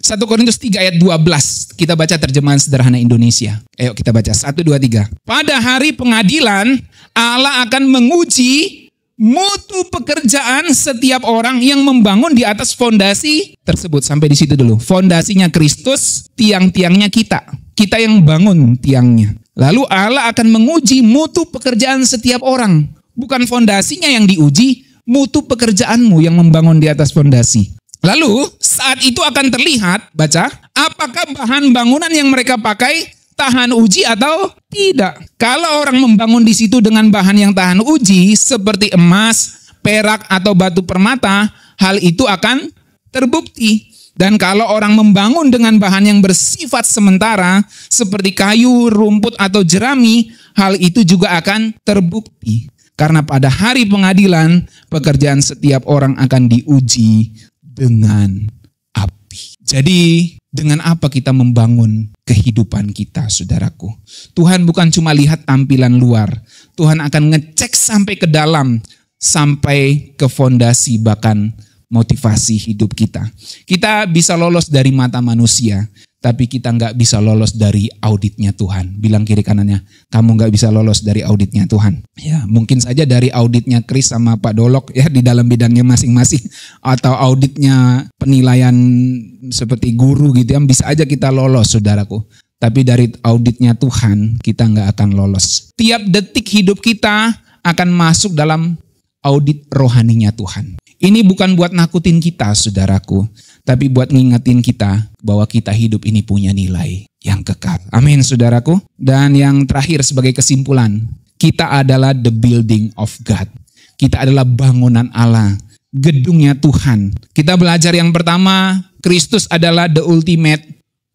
1 Korintus 3 ayat 12. Kita baca terjemahan sederhana Indonesia. Ayo kita baca. 1, 2, 3. Pada hari pengadilan, Allah akan menguji mutu pekerjaan setiap orang yang membangun di atas fondasi tersebut. Sampai di situ dulu. Fondasinya Kristus, tiang-tiangnya kita. Kita yang bangun tiangnya. Lalu Allah akan menguji mutu pekerjaan setiap orang. Bukan fondasinya yang diuji, mutu pekerjaanmu yang membangun di atas fondasi. Lalu saat itu akan terlihat, baca, apakah bahan bangunan yang mereka pakai tahan uji atau tidak. Kalau orang membangun di situ dengan bahan yang tahan uji seperti emas, perak atau batu permata, hal itu akan terbukti. Dan kalau orang membangun dengan bahan yang bersifat sementara seperti kayu, rumput atau jerami, hal itu juga akan terbukti. Karena pada hari pengadilan, pekerjaan setiap orang akan diuji dengan api. Jadi dengan apa kita membangun kehidupan kita, saudaraku? Tuhan bukan cuma lihat tampilan luar. Tuhan akan ngecek sampai ke dalam, sampai ke fondasi bahkan motivasi hidup kita. Kita bisa lolos dari mata manusia, tapi kita nggak bisa lolos dari auditnya Tuhan. Bilang kiri kanannya, kamu nggak bisa lolos dari auditnya Tuhan. Ya, mungkin saja dari auditnya Chris sama Pak Dolok ya di dalam bidangnya masing-masing, atau auditnya penilaian seperti guru gitu ya, bisa aja kita lolos, saudaraku. Tapi dari auditnya Tuhan kita nggak akan lolos. Tiap detik hidup kita akan masuk dalam audit rohaninya Tuhan. Ini bukan buat nakutin kita, saudaraku, tapi buat ngingetin kita bahwa kita hidup ini punya nilai yang kekal. Amin, saudaraku. Dan yang terakhir sebagai kesimpulan, kita adalah the building of God. Kita adalah bangunan Allah, gedungnya Tuhan. Kita belajar yang pertama, Kristus adalah the ultimate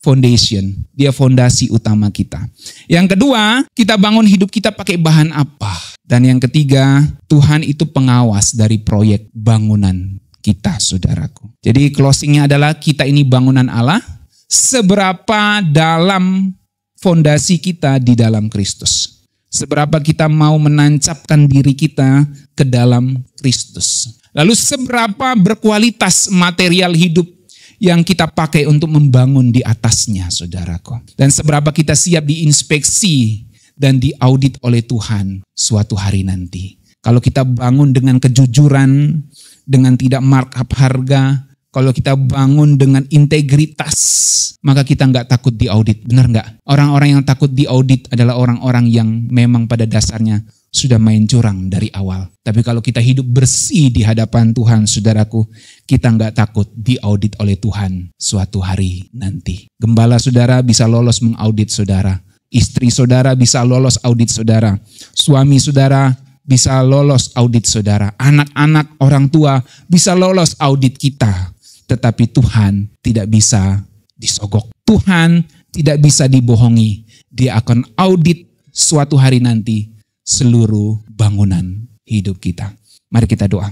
foundation. Dia fondasi utama kita. Yang kedua, kita bangun hidup kita pakai bahan apa? Dan yang ketiga, Tuhan itu pengawas dari proyek bangunan kita, saudaraku. Jadi closingnya adalah kita ini bangunan Allah, seberapa dalam fondasi kita di dalam Kristus. Seberapa kita mau menancapkan diri kita ke dalam Kristus. Lalu seberapa berkualitas material hidup yang kita pakai untuk membangun di atasnya, saudaraku. Dan seberapa kita siap diinspeksi dan diaudit oleh Tuhan suatu hari nanti. Kalau kita bangun dengan kejujuran, dengan tidak markup harga, kalau kita bangun dengan integritas, maka kita nggak takut diaudit. Benar nggak? Orang-orang yang takut diaudit adalah orang-orang yang memang pada dasarnya sudah main curang dari awal. Tapi kalau kita hidup bersih di hadapan Tuhan, saudaraku, kita nggak takut diaudit oleh Tuhan suatu hari nanti. Gembala saudara bisa lolos mengaudit saudara. Istri saudara bisa lolos audit saudara. Suami saudara bisa lolos audit saudara. Anak-anak, orang tua bisa lolos audit kita. Tetapi Tuhan tidak bisa disogok. Tuhan tidak bisa dibohongi. Dia akan audit suatu hari nanti seluruh bangunan hidup kita. Mari kita doa.